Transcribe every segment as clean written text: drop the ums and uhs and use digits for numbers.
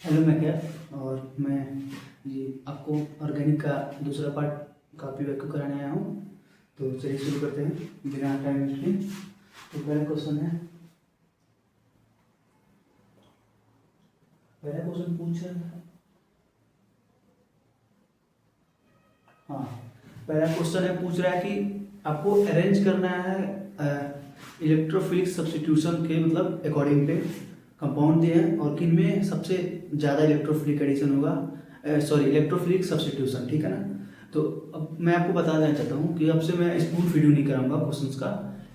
Hello, मैं क्या और मैं ये आपको ऑर्गेनिक का दूसरा पार्ट कॉपी वैक्यू कराने आया हूँ। तो चलिए शुरू करते हैं बिना टाइम वेस्ट के। तो पहला क्वेश्चन पूछ रहा है। हाँ, पहला क्वेश्चन है पूछ रहा है कि आपको अरेंज करना है इलेक्ट्रोफिलिक सब्स्टिट्यूशन के मतलब अकॉर्डिंग पे कंपाउंड दिए हैं और किन में सबसे ज़्यादा इलेक्ट्रोफिलिक एडिशन होगा, सॉरी इलेक्ट्रोफिलिक सब्स्टिट्यूशन, ठीक है ना। तो अब मैं आपको बता देना चाहता हूँ कि अब से मैं स्पून फीडिंग नहीं कराऊंगा क्वेश्चंस का।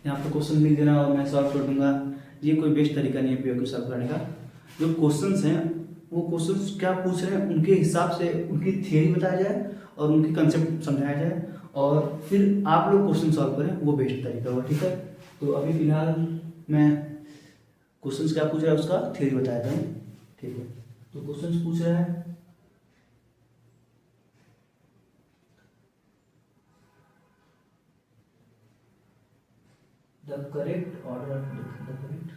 यहाँ पर क्वेश्चन लिख देना और मैं सॉल्व कर दूंगा। ये कोई बेस्ट तरीका नहीं है पीओक्यू सॉल्व करने का। जो क्वेश्चंस हैं वो क्वेश्चंस क्या पूछ रहे हैं उनके हिसाब से उनकी थियरी बताया जाए और उनकी कंसेप्ट समझाया जाए और फिर आप लोग क्वेश्चन सॉल्व करें, वो बेस्ट तरीका होगा, ठीक है। तो अभी फिलहाल मैं क्वेश्चंस क्या पूछ रहा है उसका थियरी बताया था, ठीक है। तो क्वेश्चंस पूछ रहा है the correct order of the correct,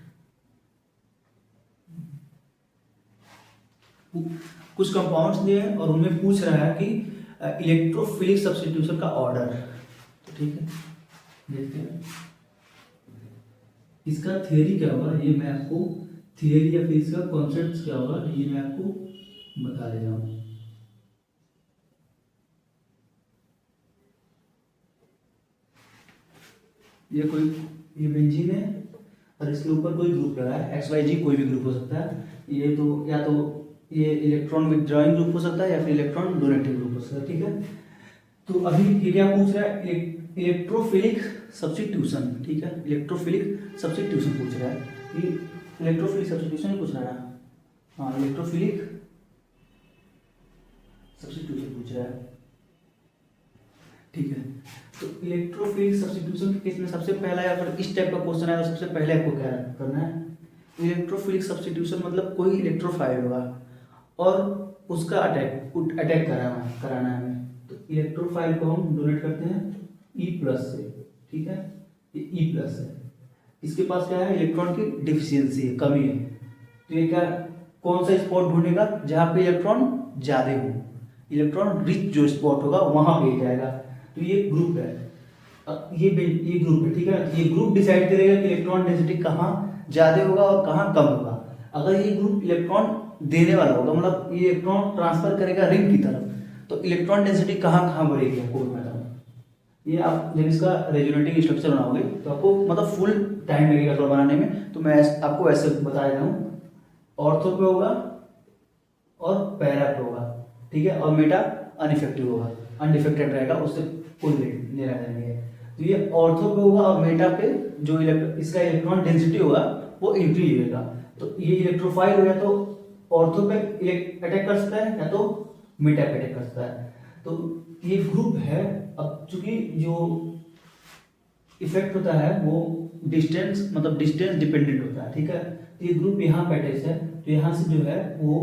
कुछ कंपाउंड्स दिए हैं और उनमें पूछ रहा है कि इलेक्ट्रोफिलिक सब्स्टिट्यूशन का ऑर्डर। तो ठीक है, देखते हैं इसका थियरी क्या होगा। ये मैं आपको थियरी या फिर इसका कॉन्सेप्ट क्या होगा ये मैं आपको बता दे रहा हूँ। ये बेंजीन है और इसके ऊपर कोई ग्रुप लगा है, एक्स वाई जी कोई भी ग्रुप हो सकता है। ये तो या तो ये इलेक्ट्रॉन विथड्रॉइंग ग्रुप हो सकता है या फिर इलेक्ट्रॉन डोनेटिंग ग्रुप हो सकता है, ठीक है। तो अभी ये क्या पूछ रहा है, इलेक्ट्रोफिलिक सब्स्टिट्यूशन, ठीक है। इलेक्ट्रोफिलिक सब्स्टिट्यूशन पूछ रहा है कि इलेक्ट्रोफिलिक सब्स्टिट्यूशन ही पूछ रहा है। हाँ, इलेक्ट्रोफिलिक सब्स्टिट्यूशन पूछ रहा है, ठीक है। तो इलेक्ट्रोफिलिक सब्स्टिट्यूशन के केस में सबसे पहला अगर इस टाइप का क्वेश्चन है तो सबसे पहले आपको क्या करना है, इलेक्ट्रोफिलिक सब्स्टिट्यूशन मतलब कोई इलेक्ट्रोफाइल होगा और उसका अटैक कराना है हमें। तो इलेक्ट्रोफाइल को हम डोनेट करते हैं ई प्लस से, ठीक है। ये ई प्लस है, इसके पास क्या है, इलेक्ट्रॉन की डिफिशियंसी है, कमी है। तो ये क्या, कौन सा स्पॉट ढूंढेगा जहाँ पे इलेक्ट्रॉन ज़्यादा हो, इलेक्ट्रॉन रिच जो स्पॉट होगा वहाँ पे जाएगा। तो ये ग्रुप है, ये ग्रुप है, ठीक है। ये ग्रुप डिसाइड करेगा कि इलेक्ट्रॉन डेंसिटी कहाँ ज़्यादा होगा और कहाँ कम होगा। अगर ये ग्रुप इलेक्ट्रॉन देने वाला होगा मतलब ये इलेक्ट्रॉन ट्रांसफर करेगा रिंग की तरफ, तो इलेक्ट्रॉन डेंसिटी कहाँ कहाँ बढ़ेगी आपको बताऊँ। ये आप जब इसका रेजोनेटिंग स्ट्रक्चर बनाओगे तो आपको मतलब फुल टाइम लगेगा थोड़ा बनाने में। तो मैं आपको ऐसे बता देता हूँ, ऑर्थो पे होगा और पैरा पे होगा, ठीक है। और मेटा अनइफेक्टिव होगा, अनडिफेक्टेड रहेगा, उससे कोई लेना देना नहीं है। तो ये ऑर्थो पे होगा और मेटा पे जो इसका इलेक्ट्रॉन डेंसिटी होगा वो इंक्रीज होगा। तो ये इलेक्ट्रोफाइल हो या तो ऑर्थो पे अटैक कर सकता है या तो मेटा पे अटैक कर सकता है। तो ये ग्रुप है। अब चूंकि जो इफेक्ट होता है वो डिस्टेंस मतलब डिस्टेंस डिपेंडेंट होता है, ठीक है। तो ये ग्रुप यहाँ पे अटैच है, तो यहाँ से जो है वो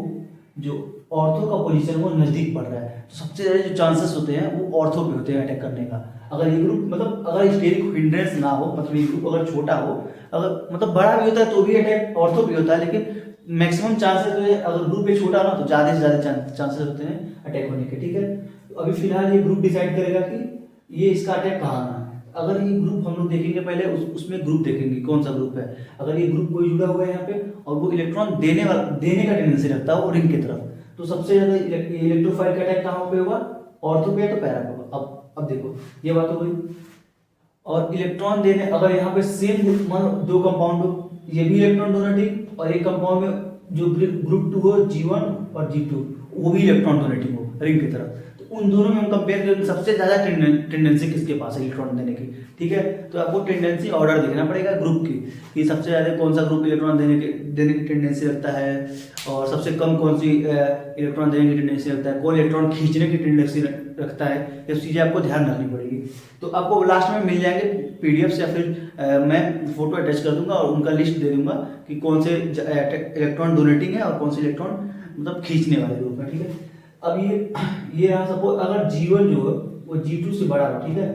जो ऑर्थो का पोजीशन वो नजदीक पड़ रहा है। तो सबसे ज़्यादा जो चांसेस होते हैं वो ऑर्थो पे होते हैं अटैक करने का। अगर ये ग्रुप मतलब अगर स्टेरिक हिंड्रेंस ना हो, मतलब ये ग्रुप अगर छोटा हो, अगर मतलब बड़ा भी होता है तो भी अटैक ऑर्थो पे होता है, लेकिन मैक्सिमम चांसेस जो है अगर ग्रुप पे छोटा ना तो ज़्यादा से ज़्यादा चांसेस होते हैं अटैक होने के, ठीक है। तो अभी फिलहाल ये ग्रुप डिसाइड करेगा कि ये इसका अटैक कहाँ आना है। अगर ये ग्रुप हम लोग देखेंगे पहले उसमें ग्रुप देखेंगे कौन सा ग्रुप है। अगर ये ग्रुप कोई जुड़ा हुआ है यहाँ पे और वो इलेक्ट्रॉन देने का टेंडेंसी रखता है वो रिंग की तरफ, तो सबसे ज्यादा इलेक्ट्रोफाइल का अटैक कहाँ पे होगा, ऑर्थो पे तो पैरा पे होगा। अब देखो ये बात हो गई। और इलेक्ट्रॉन देने अगर यहाँ पे सेम दो कंपाउंड हो, ये भी इलेक्ट्रॉन डोनेटिंग और एक कंपाउंड में जो ग्रुप 2 हो G1 और G2 वो भी इलेक्ट्रॉन डोनेटिंग हो रिंग की तरफ, तो उन दोनों में हम कंपेयर करें सबसे ज्यादा टेंडेंसी किसके पास है इलेक्ट्रॉन देने की, ठीक है। तो आपको टेंडेंसी ऑर्डर देखना पड़ेगा ग्रुप की कि सबसे ज्यादा कौन सा ग्रुप इलेक्ट्रॉन देने की टेंडेंसी रखता है और सबसे कम कौन सी इलेक्ट्रॉन देने की टेंडेंसी रखता है, कौन इलेक्ट्रॉन खींचने की टेंडेंसी रखता है। ये चीज़ें आपको ध्यान रखनी पड़ेगी। तो आपको लास्ट में मिल जाएंगे पीडीएफ या फिर मैं फोटो अटैच कर दूंगा और उनका लिस्ट दे दूंगा कि कौन से इलेक्ट्रॉन डोनेटिंग है और कौन से इलेक्ट्रॉन मतलब खींचने वाले ग्रुप है, ठीक है। अब ये रहा सपोज अगर G1 जो है वो G2 से बड़ा हो, ठीक है।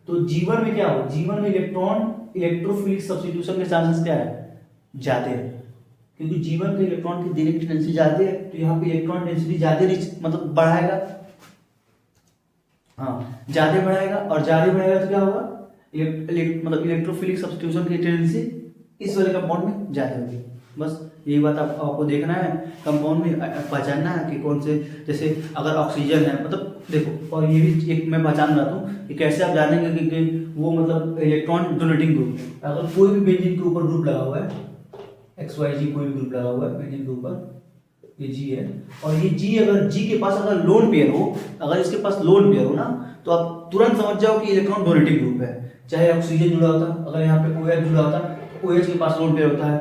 तो G1 में क्या हो, G1 में इलेक्ट्रॉन इलेक्ट्रोफिलिक सब्स्टिट्यूशन के चांसेस क्या है, ज्यादा है, क्योंकि G1 के इलेक्ट्रॉन की देने की टेंडेंसी ज्यादा है, तो यहाँ पे इलेक्ट्रॉन डेंसिटी ज्यादा मतलब बढ़ाएगा, हाँ ज्यादा बढ़ाएगा, और ज्यादा बढ़ाएगा तो क्या होगा, मतलब इलेक्ट्रोफिलिक सब्स्टिट्यूशन की टेंडेंसी इस वाले कंपाउंड में ज्यादा होगी। बस यही बात आपको देखना है, कंपाउंड में पहचानना है कि कौन से, जैसे अगर ऑक्सीजन है, मतलब देखो, और ये भी एक मैं पहचान रहा हूँ कि कैसे आप जानेंगे कि वो मतलब इलेक्ट्रॉन डोनेटिंग ग्रुप है। अगर कोई भी बेंजीन के ऊपर ग्रुप लगा हुआ है, XYG कोई भी ग्रुप लगा हुआ है बेंजीन के ऊपर, ये G है, और ये G अगर G के पास अगर लोन पेयर हो, अगर इसके पास लोन पेयर हो ना, तो आप तुरंत समझ जाओ कि इलेक्ट्रॉन डोनेटिंग ग्रुप है। चाहे ऑक्सीजन जुड़ा होता, अगर यहाँ पे OH जुड़ा होता तो OH के पास लोन पेयर होता है,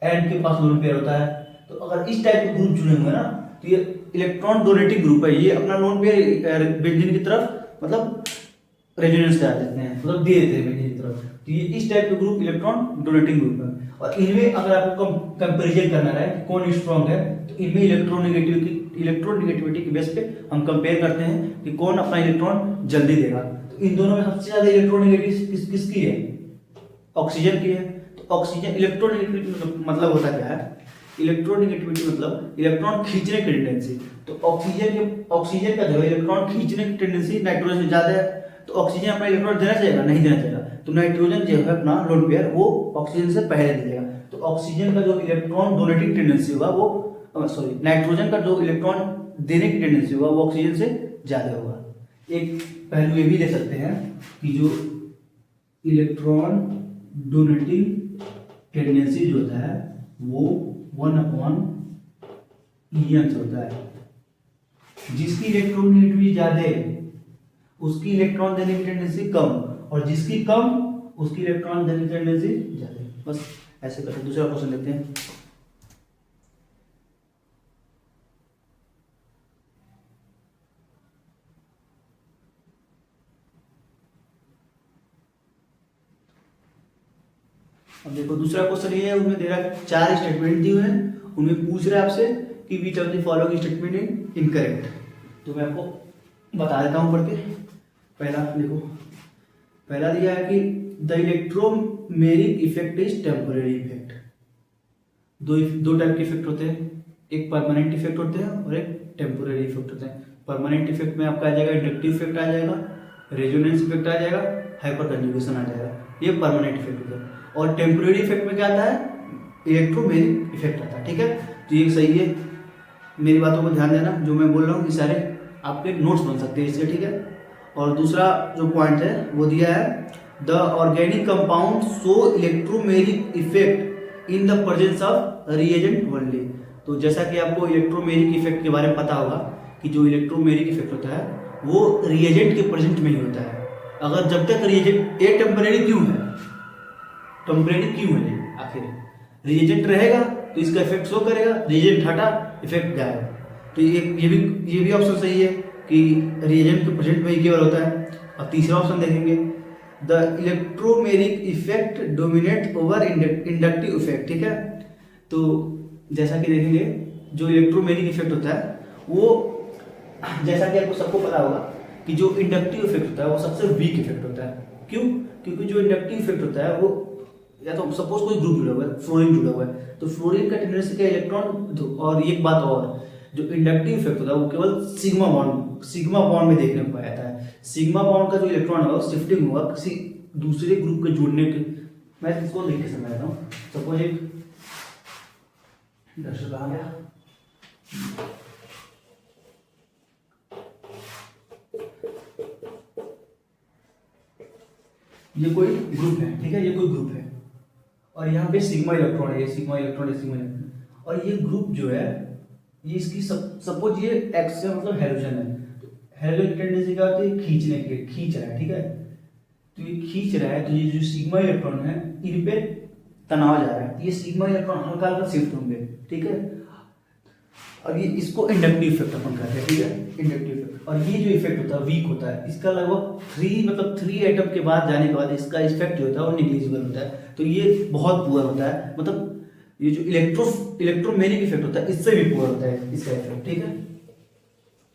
N के पास लोन पेयर होता है। तो अगर इस टाइप के ग्रुप जुड़े हुए ना, तो ये इलेक्ट्रॉन डोनेटिंग ग्रुप है, ये अपना लोन पेयर बेंजीन की तरफ मतलब रेजोनेंस कर देते हैं, मतलब दे देते हैं बेंजीन की तरफ। तो ये इस टाइप के ग्रुप इलेक्ट्रॉन डोनेटिंग ग्रुप है। और इनमें अगर आपको कंपैरिजन करना है कि कौन स्ट्रांग है, तो इनमें इलेक्ट्रोनेगेटिविटी के बेस पे हम कंपेयर करते हैं कि कौन अपना इलेक्ट्रॉन जल्दी देगा। तो इन दोनों में सबसे ज्यादा इलेक्ट्रोनेगेटिव किसकी है, ऑक्सीजन की है। तो ऑक्सीजन इलेक्ट्रोनेगेटिविटी मतलब होता क्या है, इलेक्ट्रोनेगेटिविटी मतलब इलेक्ट्रॉन खींचने की टेंडेंसी। तो ऑक्सीजन का जो है इलेक्ट्रॉन खींचने की टेंडेंसी नाइट्रोजन से ज्यादा है। तो ऑक्सीजन अपना इलेक्ट्रॉन देना चाहेगा, नहीं देना चाहेगा, तो नाइट्रोजन जो है अपना लोन पेयर वो ऑक्सीजन से पहले दे देगा। तो ऑक्सीजन का जो इलेक्ट्रॉन डोनेटिंग टेंडेंसी होगा वो नाइट्रोजन का जो इलेक्ट्रॉन देने की टेंडेंसी होगा वो ऑक्सीजन से ज्यादा होगा। एक पहलू ये भी ले सकते हैं कि जो इलेक्ट्रॉन डोनेटिंग टेंडेंसी जो होता है वो 1/En से होता है। जिसकी इलेक्ट्रोनेगेटिविटी ज्यादा है उसकी इलेक्ट्रॉन देने की टेंडेंसी कम, और जिसकी कम उसकी इलेक्ट्रॉन देने की टेंडेंसी ज्यादा। बस ऐसे करके दूसरा क्वेश्चन देखते हैं। अब देखो दूसरा क्वेश्चन ये है, उसमें दे रहा है 4 स्टेटमेंट दिए हुए हैं, उनमें पूछ रहा है आपसे कि which of the following statement is incorrect. तो मैं आपको बता देता हूँ पढ़ के। पहला देखो, पहला दिया है कि the electromeric effect is temporary effect. दो टाइप के इफेक्ट होते हैं, एक परमानेंट इफेक्ट होते हैं और एक टेम्पोरेरी इफेक्ट होते हैं। परमानेंट इफेक्ट में आपका आ जाएगा इंडक्टिव इफेक्ट आ जाएगा, रेजोनेंस इफेक्ट आ जाएगा, हाइपर कंजुगेशन आ जाएगा, ये परमानेंट इफेक्ट होता है। और टेम्पोरेरी इफेक्ट में क्या आता है, इलेक्ट्रोमेरिक इफेक्ट आता है। ठीक है, तो ये सही है, मेरी बातों को ध्यान देना, जो मैं बोल रहा हूँ ये सारे आपके नोट्स बन सकते हैं इससे। ठीक है, और दूसरा जो पॉइंट है वो दिया है the organic compound show electromeric effect in the presence of reagent only. तो जैसा कि आपको इलेक्ट्रोमेरिक इफेक्ट के बारे में पता होगा कि जो इलेक्ट्रोमेरिक इफेक्ट होता है वो रिएजेंट के प्रेजेंट में ही होता है। अगर जब तक रिएजेंट, ये टेम्परेरी क्यों है, टेम्परेरी क्यों है आखिर, रिएजेंट रहेगा तो इसका इफेक्ट शो करेगा, रिएजेंट हटा इफेक्ट गायब। तो ये भी ऑप्शन सही है कि रिएजेंट के प्रेजेंट में ही केवल होता है। अब तीसरा ऑप्शन देखेंगे, the electromeric effect dominate over inductive effect. ठीक है, तो जैसा कि देखेंगे जो इलेक्ट्रोमेरिक इफेक्ट होता है वो, जैसा कि आपको सबको पता होगा कि जो इंडक्टिव इफेक्ट होता है वो सबसे वीक इफेक्ट होता है। क्यों, क्योंकि जो इंडक्टिव इफेक्ट होता है वो, या तो सपोज कोई ग्रुप जुड़ा हुआ है, फ्लोरीन जुड़ा हुआ है, तो फ्लोरीन का टेंडेंसी का इलेक्ट्रॉन, और एक बात और, जो इंडक्टिव इफेक्ट होता है वो केवल सिग्मा बॉन्ड में देखने को पाया जाता है। सिग्मा बॉन्ड का जो इलेक्ट्रॉन होगा शिफ्टिंग होगा किसी दूसरे ग्रुप के जुड़ने के। मैं इसको लिख के समझाता हूँ। सपोज एक दर्शक आ गया, ये कोई ग्रुप है, ठीक है, ये कोई ग्रुप है, और यहाँ पे सिग्मा इलेक्ट्रॉन है, सिग्मा इलेक्ट्रॉन, और ये ग्रुप जो है ये इसकी सपोज ये एक्स है, मतलब हेलोजन है, तो हेलोजन की टेंडेंसी क्या होती है, खींचने की, खींच रहा है। ठीक है, तो ये खींच रहा है, तो ये जो सिग्मा इलेक्ट्रॉन है इन पे तनाव जा रहा है, ये सिग्मा इलेक्ट्रॉन हल्का हल्का शिफ्ट होंगे। ठीक है, और ये इसको इंडक्टिव इफेक्ट अपन कहते हैं। ठीक है, इंडक्टिव इफेक्ट। और ये जो इफेक्ट होता है वीक होता है, इसका लगभग 3 एटम के बाद जाने के बाद इसका इफेक्ट जो होता है वो निग्लिजिबल होता है। तो ये बहुत पुअर होता है, मतलब ये जो इलेक्ट्रोमेरिक इफेक्ट होता है इससे भी पुअर होता है इसका इफेक्ट। ठीक है,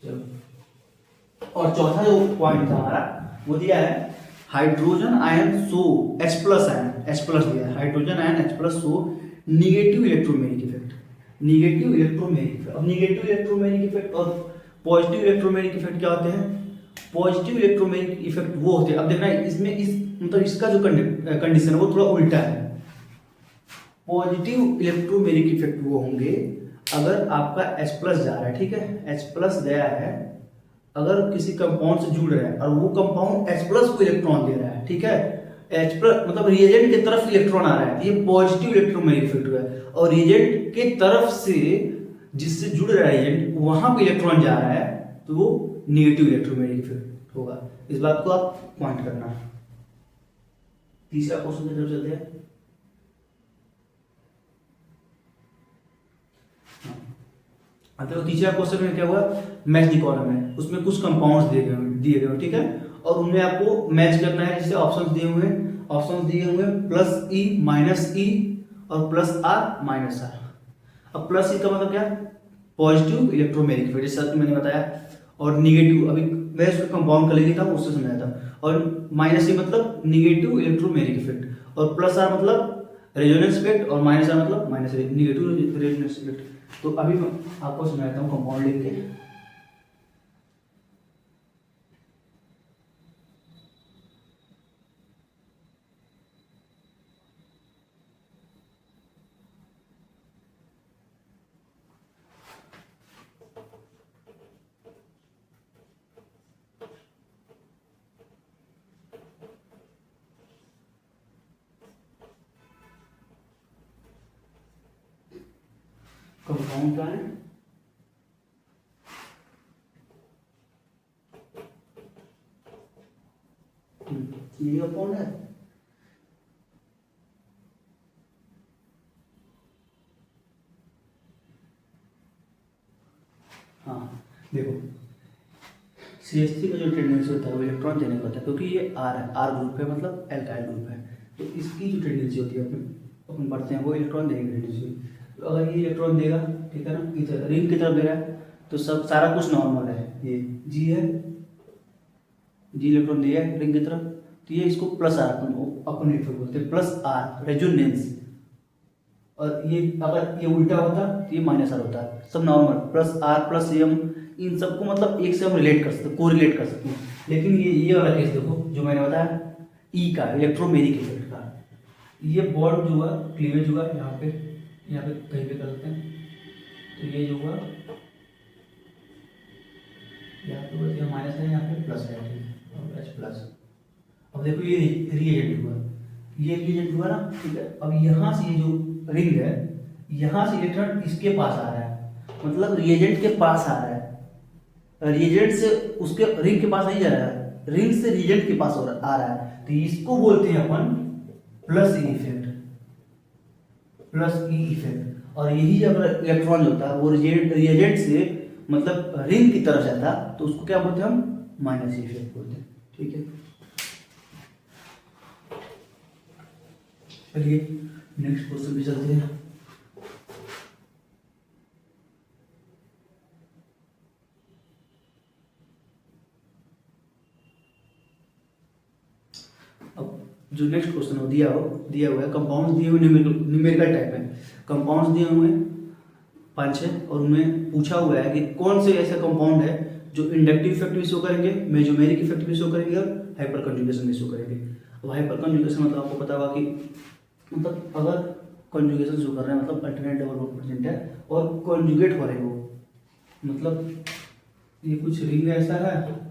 चलो, और चौथा जो पॉइंट था हमारा वो दिया है hydrogen ion so H+ ion, H+ दिया है, hydrogen ion H+ so negative electromagnetic effect, negative electromagnetic effect. अब निगेटिव इलेक्ट्रोमैग्नेटिक इफेक्ट और पॉजिटिव इलेक्ट्रोमैग्नेटिक इफेक्ट क्या होते हैं? पॉजिटिव इलेक्ट्रोमैग्नेटिक इफेक्ट वो होते हैं, अब देखना इसमें इस मतलब इसका जो कंडीशन है वो थोड़ा उल्टा है। पॉजिटिव इलेक्ट्रोमैग्नेटिक इफेक्ट वो होंगे अगर आपका H+ जा रहा है, ठीक है, H+ गया है, अगर किसी कंपाउंड से जुड़ रहा है और वो कंपाउंड H+ को इलेक्ट्रॉन दे रहा है, ठीक है, H+ मतलब रिएजेंट की तरफ इलेक्ट्रॉन आ रहा है, ये पॉजिटिव इलेक्ट्रोमैग्नेटिक इफेक्ट हुआ है। और रिएजेंट के तरफ से जिससे जुड़ रहा है रिएजेंट वहां पे इलेक्ट्रॉन जा रहा है तो वो नेगेटिव इलेक्ट्रोमैग्नेटिक इफेक्ट होगा। इस बात को आप पॉइंट करना। तीसरा क्वेश्चन की तरफ चलते हैं। अब देखो तीसरा क्वेश्चन में क्या हुआ, मैच द कॉलम है, उसमें कुछ कंपाउंड्स दिए गए, ठीक है, और उनमें आपको मैच करना है। जैसे ऑप्शंस दिए हुए +E -E और +R -R। अब +E का मतलब क्या, पॉजिटिव इलेक्ट्रोमैग्नेटिक इफेक्ट, जैसा मैंने बताया, और निगेटिव अभी मैं उसको कंपाउंड कर लेता हूँ, उससे समझाया था। और -E मतलब निगेटिव इलेक्ट्रोमैग्नेटिक इफेक्ट, और +R मतलब रेजोनेंस इफेक्ट, और -R मतलब निगेटिव रेजोनेंस इफेक्ट। तो अभी मैं आपको समझाता हूँ कंपाउंड लिख के। कंपाउंड क्या है, ये कंपाउंड है, हाँ देखो CH3 का जो टेंडेंसी होता है वो इलेक्ट्रॉन देने का होता है, क्योंकि ये R ग्रुप है, मतलब एल्काइल ग्रुप है, तो इसकी जो टेंडेंसी होती है अपन पढ़ते हैं वो इलेक्ट्रॉन देने की टेंडेंसी। तो अगर ये इलेक्ट्रॉन देगा, ठीक है ना, इधर रिंग की तरफ दे रहा है तो सब सारा कुछ नॉर्मल है, ये G है, G इलेक्ट्रॉन दिया है रिंग की तरफ, तो ये इसको +R अपन इफेक्ट बोलते हैं, +R रेजोनेंस। और ये अगर ये उल्टा होता तो ये -R होता, सब नॉर्मल, +R+M इन सबको मतलब एक से हम रिलेट कर सकते, कोरिलेट कर सकते हैं। लेकिन ये वाला केस देखो जो मैंने बताया, E का इलेक्ट्रोमैग्नेटिक इफेक्ट का, ये बॉन्ड जो हुआ क्लीवेज हुआ यहाँ पे कहीं पे कर सकते हैं, तो ये जो हुआ यहाँ पे बस माइनस है, यहाँ पे प्लस है, ठीक है, और H+। अब देखो ये रिएजेंट हुआ, ये रिएजेंट हुआ ना, ठीक है। अब यहाँ से ये जो रिंग है, यहाँ से इलेक्ट्रॉन इसके पास आ रहा है, मतलब रिएजेंट के पास आ रहा है, रिएजेंट से उसके रिंग के पास नहीं जा रहा है, रिंग से रिएजेंट के पास आ रहा है, तो इसको बोलते हैं अपन +E इफेक्ट, +E इफेक्ट। और यही जब इलेक्ट्रॉन होता है वो रिएजेंट से मतलब रिंग की तरफ जाता तो उसको क्या बोलते हैं हम, -E इफेक्ट बोलते हैं, ठीक है। चलिए नेक्स्ट क्वेश्चन पे चलते हैं। अब जो नेक्स्ट क्वेश्चन हो दिया हुआ है, कंपाउंड्स दिए हुए न्यूमेरिकल टाइप है, कंपाउंड्स दिए हुए 5-6 और उनमें पूछा हुआ है कि कौन से ऐसे कंपाउंड है जो इंडक्टिव इफेक्ट भी शो करेंगे, मेसोमेरिक इफेक्ट भी शो करेंगे और हाइपर कंजुगेशन भी शो करेंगे। अब हाइपर कंजुगेशन मतलब आपको पता होगा कि मतलब अगर कंजुगेशन शो कर रहे हैं मतलब अल्टरनेट डबल बॉन्ड प्रेजेंट है और कंजुगेट हो रहे हैं वो, मतलब ये कुछ रिंग ऐसा है,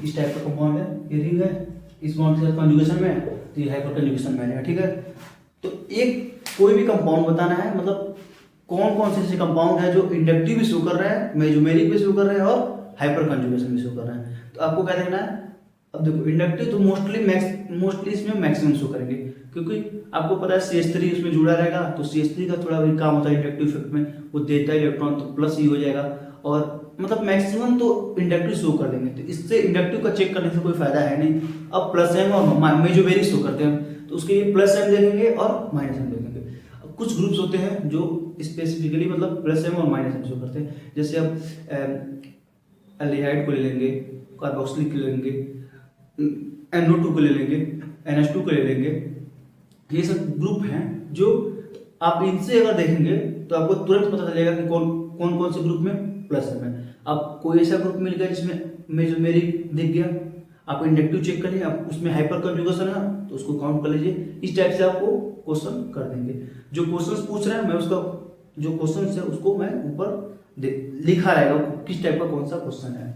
इस टाइप का कंपाउंड है, ये रिंग है, इस बॉन्ड के साथ कंजुगेशन में है तो ये हाइपर कंजुगेशन में है, ठीक है। तो एक कोई भी कंपाउंड बताना है, मतलब कौन कौन से ऐसे कंपाउंड है जो इंडक्टिव भी शो कर रहे हैं, मेसोमेरिक भी शो कर रहे हैं और हाइपर कंजुगेशन भी शो कर रहे हैं। तो आपको क्या देखना है, अब देखो इंडक्टिव तो मोस्टली इसमें मैक्सिमम शो करेंगे, क्योंकि आपको पता है CH3 उसमें जुड़ा रहेगा, तो CH3 का थोड़ा भी काम होता है इंडक्टिव इफेक्ट में, वो देता है इलेक्ट्रॉन तो +E हो जाएगा, और मतलब मैक्सिमम तो इंडक्टिव शो कर देंगे, तो इससे इंडक्टिव का चेक करने से कोई फायदा है नहीं। अब +M और मेसोमेरिक शो करते हैं तो उसके लिए +M देखेंगे और -M देखेंगे। अब कुछ ग्रुप्स होते हैं जो स्पेसिफिकली मतलब +M और -M शो करते हैं, जैसे अब एल्डिहाइड को ले लेंगे, कार्बोक्सिलिक ले लेंगे, NO2 को ले लेंगे, NH2 को ले लेंगे। ये सब ग्रुप हैं जो आप इनसे अगर देखेंगे तो आपको तुरंत पता चलेगा कि कौन कौन से ग्रुप में प्लस है। अब कोई ऐसा ग्रुप मिल गया जिसमें जो मेरी दिख गया, आप इंडक्टिव चेक करिए, आप उसमें हाइपर कंजुगेशन है तो उसको काउंट कर लीजिए। इस टाइप से आपको क्वेश्चन कर देंगे। जो क्वेश्चन पूछ रहे हैं मैं उसका जो क्वेश्चन है उसको मैं ऊपर लिखा रहेगा किस टाइप का कौन सा क्वेश्चन है।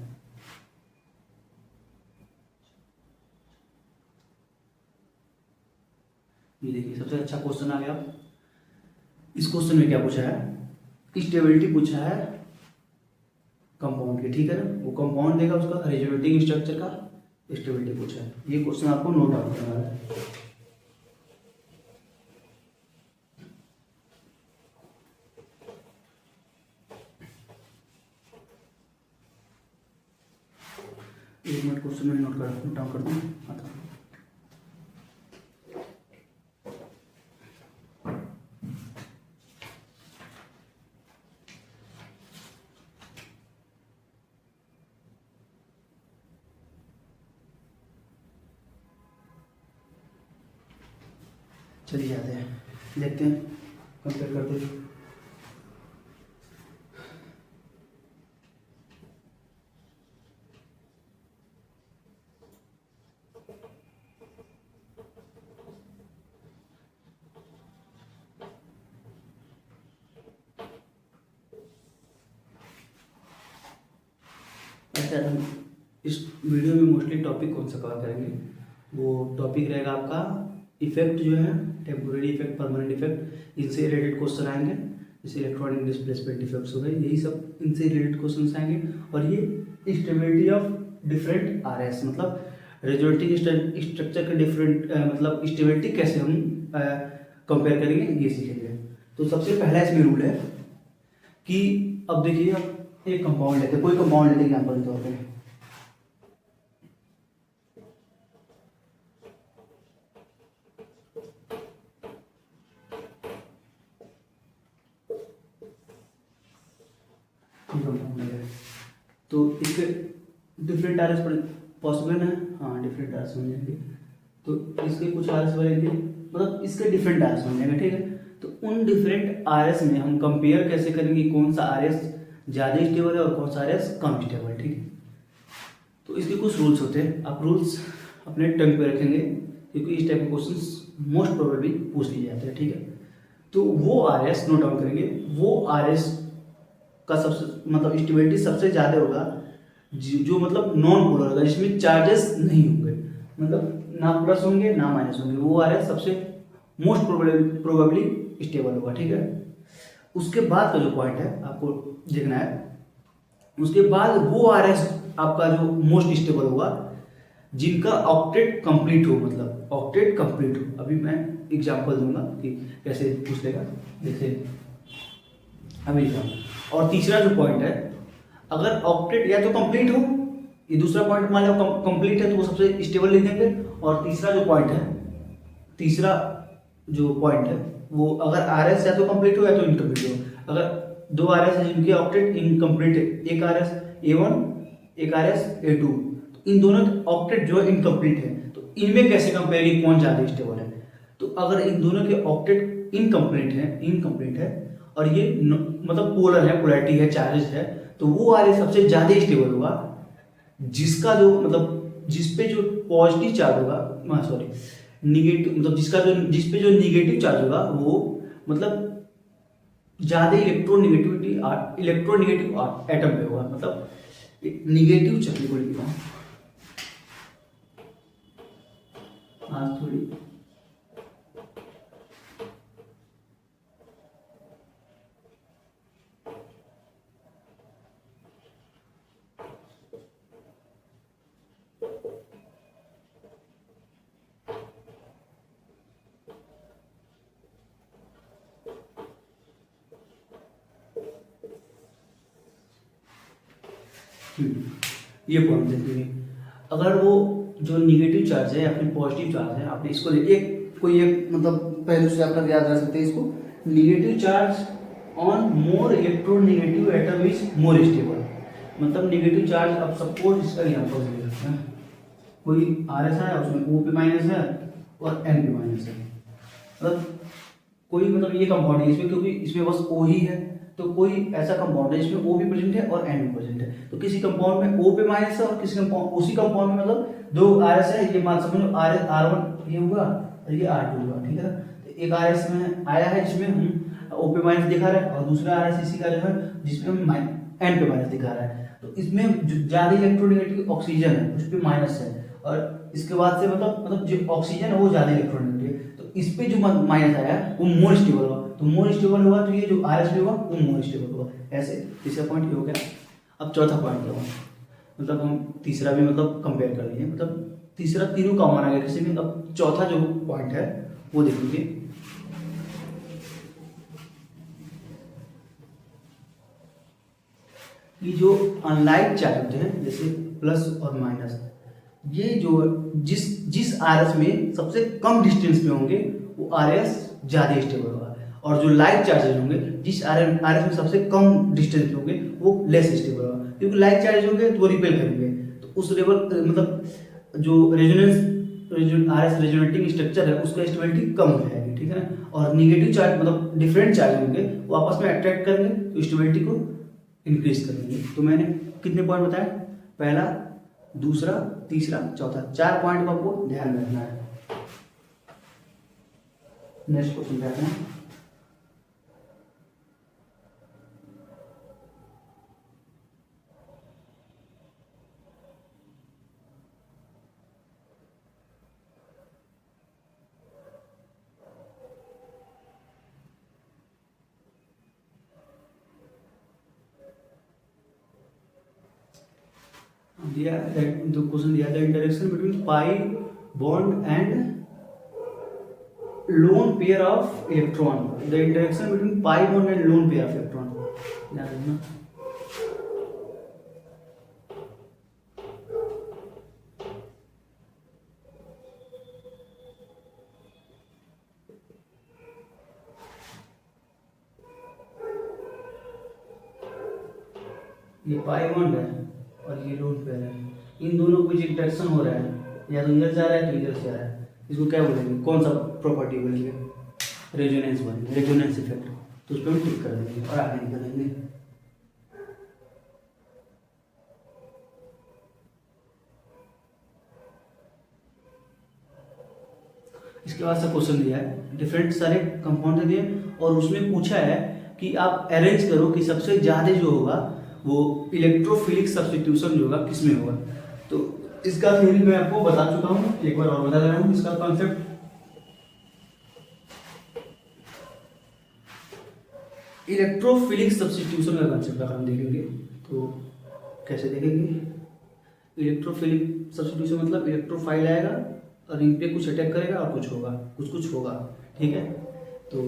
ये देखिए सबसे अच्छा क्वेश्चन आ गया। इस क्वेश्चन में क्या पूछा है, स्टेबिलिटी पूछा है कंपाउंड की, ठीक है ना। वो कंपाउंड देगा उसका रेजोनेटिंग स्ट्रक्चर का स्टेबिलिटी पूछा है। ये क्वेश्चन आपको नोट आउट करना है। एक मिनट क्वेश्चन में नोट डाउन कर दूँ। चलिए जाते हैं, देखते हैं, कंपेयर करते हैं। अच्छा, हम इस वीडियो में मोस्टली टॉपिक कौन सा कवर करेंगे, वो टॉपिक रहेगा आपका इफेक्ट जो है, टेम्पोररी इफेक्ट, परमानेंट इफेक्ट, इनसे रिलेटेड क्वेश्चन आएंगे। जैसे इलेक्ट्रॉनिक डिस्प्लेसमेंट इफेक्ट्स हो गए, यही सब इनसे रिलेटेड क्वेश्चन आएंगे। और ये स्टेबिलिटी ऑफ डिफरेंट RS, मतलब रेजोनेटिंग स्ट्रक्चर के डिफरेंट मतलब स्टेबिलिटी कैसे हम कंपेयर करेंगे, ये सीखेंगे। तो सबसे पहला इसमें रूल है कि अब देखिए, आप एक कंपाउंड लेते हैं, कोई कंपाउंड लेते हैं एग्जाम्पल के तौर पर, तो इसके डिफरेंट RS पॉसिबल है, हाँ डिफरेंट RS बन जाएंगे। तो इसके कुछ RS बनेंगे, मतलब इसके डिफरेंट RS बन जाएंगे, ठीक है। तो उन डिफरेंट RS में हम कंपेयर कैसे करेंगे, कौन सा RS ज़्यादा स्टेबल है और कौन सा RS कम स्टेबल, ठीक है। तो इसके कुछ रूल्स होते हैं, आप रूल्स अपने टंग पे रखेंगे क्योंकि इस टाइप के क्वेश्चन मोस्ट प्रोबेबली पूछ लिए जाते हैं, ठीक है। तो वो RS नोट डाउन करेंगे, वो RS का सबसे मतलब स्टेबिलिटी सबसे ज़्यादा होगा जो मतलब नॉन पोलर होगा, जिसमें चार्जेस नहीं होंगे, मतलब ना प्लस होंगे ना माइनस होंगे, वो RS सबसे मोस्ट प्रोबेबली स्टेबल होगा, ठीक है। उसके बाद का जो पॉइंट है आपको देखना है, उसके बाद वो RS आपका जो मोस्ट स्टेबल होगा जिनका ऑक्टेट कंप्लीट हो, मतलब ऑक्टेट कंप्लीट हो। अभी मैं एग्जांपल दूंगा कि कैसे पूछ लेगा, जैसे अभी और तीसरा जो पॉइंट है, अगर ऑक्टेट या तो कंप्लीट हो, ये दूसरा पॉइंट मान लो कंप्लीट है तो वो सबसे स्टेबल लिख देंगे। और तीसरा जो पॉइंट है वो अगर RS या तो कंप्लीट हो या तो इनकम्प्लीट हो। अगर दो RS है जिनके ऑक्टेट इनकम्प्लीट है, एक RS A1 एक RS A2, तो इन दोनों के ऑक्टेट जो है इनकम्प्लीट है, तो इनमें कैसे कंपेयर की कौन ज़्यादा स्टेबल है। तो अगर इन दोनों के ऑक्टेट इनकम्प्लीट है और ये मतलब पोलर है, पोलैरिटी है, चार्जेस है, तो वो RS सबसे ज़्यादा स्टेबल होगा जिसका जो मतलब जिस पे जो पॉजिटिव चार्ज होगा, सॉरी निगेटिव, मतलब जिस पे जो निगेटिव चार्ज होगा वो मतलब ज़्यादा इलेक्ट्रोनेगेटिव एटम पे होगा, मतलब निगेटिव चक्री को लिखता हूँ आज थोड़ी ये पॉइंट देखिए, अगर वो जो निगेटिव चार्ज है या फिर पॉजिटिव चार्ज है, आपने इसको एक मतलब पहले से आप याद रख सकते हैं इसको, negative charge on more electronegative atom is more stable. मतलब निगेटिव चार्ज, अब सपोज इसका एग्जांपल ले सकते हैं, कोई RS है उसमें O पे माइनस है और N पे माइनस है। मतलब कोई मतलब ये कंपाउंड है इसमें, क्योंकि इसमें बस O ही है, तो कोई ऐसा कंपाउंड है जिसमें O भी प्रेजेंट है और N भी प्रेजेंट है। तो किसी कंपाउंड में O पे माइनस है और किसी कंपाउंड, उसी कंपाउंड में मतलब दो RS है, ये मान समझो R1 ये हुआ और ये R2 हुआ, ठीक है ना। तो एक RS में आया है जिसमें हम O पे माइनस दिखा रहा है, और दूसरा RS इसी का जो है जिसमें हम N पे माइनस दिखा रहा है। तो इसमें जो ज़्यादा इलेक्ट्रोनेगेटिव ऑक्सीजन है उस पर माइनस है, और इसके बाद से मतलब जो ऑक्सीजन है वो ज़्यादा इलेक्ट्रोनेगेटिव है। तो इस पे जो माइनस आया वो मोर स्टेबल होगा, तो मोर स्टेबल हुआ तो ये जो RS भी होगा वो मोर स्टेबल होगा। ऐसे तीसरा पॉइंट ये हो गया। अब चौथा पॉइंट क्या हुआ, मतलब हम तीसरा भी मतलब कंपेयर कर लिए, मतलब तीसरा तीनों कॉमन आ गया किसी में। अब चौथा जो पॉइंट है वो देखेंगे। ये जो अनलाइक चार्ज होते हैं जैसे प्लस और माइनस, ये जो जिस जिस RS में सबसे कम डिस्टेंस पे होंगे वो RS ज़्यादा स्टेबल होगा, और जो लाइक चार्जेज होंगे जिस RS में सबसे कम डिस्टेंस पे होंगे वो लेस स्टेबल होगा, क्योंकि लाइक चार्ज होंगे तो वो रिपेल करेंगे, तो उस लेवल मतलब जो रेजोनेंस RS रेजोनेटिंग स्ट्रक्चर है उसका स्टेबिलिटी कम हो जाएगी, ठीक है ना। और निगेटिव चार्ज मतलब डिफरेंट चार्ज होंगे वो आपस में अट्रैक्ट करेंगे तो स्टेबिलिटी को इंक्रीज करेंगे। तो मैंने कितने पॉइंट बताए, पहला, दूसरा, तीसरा, चौथा, 4 पॉइंट को आपको ध्यान रखना है। नेक्स्ट क्वेश्चन देखते हैं। दिया जो क्वेश्चन दिया था, interaction between pi bond and lone pair of electron, the interaction between pi bond and lone pair of electron, ध्यान रखना। ये पाई बॉन्ड है और ये लोन पेयर है, इन दोनों के बीच इंटरेक्शन हो रहा है, या तो इधर जा रहा है तो इधर से आ रहा है, इसको क्या बोलेंगे, कौन सा प्रॉपर्टी बोलेंगे, रेजोनेंस बोलेंगे, रेजोनेंस इफेक्ट। तो उस पर हम टिक कर देंगे और आगे निकलेंगे। इसके बाद से क्वेश्चन दिया है, डिफरेंट सारे कंपाउंड दिए और उसमें पूछा है कि आप अरेंज करो कि सबसे ज़्यादा जो होगा वो इलेक्ट्रोफिलिक सब्स्टिट्यूशन जो होगा किसमें होगा। तो इसका थ्योरी मैं आपको बता चुका हूँ, एक बार और बता रहा हूँ इसका कॉन्सेप्ट। इलेक्ट्रोफिलिक सब्स्टिट्यूशन का कॉन्सेप्ट अगर हम देखेंगे तो कैसे देखेंगे, इलेक्ट्रोफिलिक सब्स्टिट्यूशन मतलब इलेक्ट्रोफाइल आएगा और इन पे कुछ अटैक करेगा और कुछ होगा, कुछ होगा, ठीक है। तो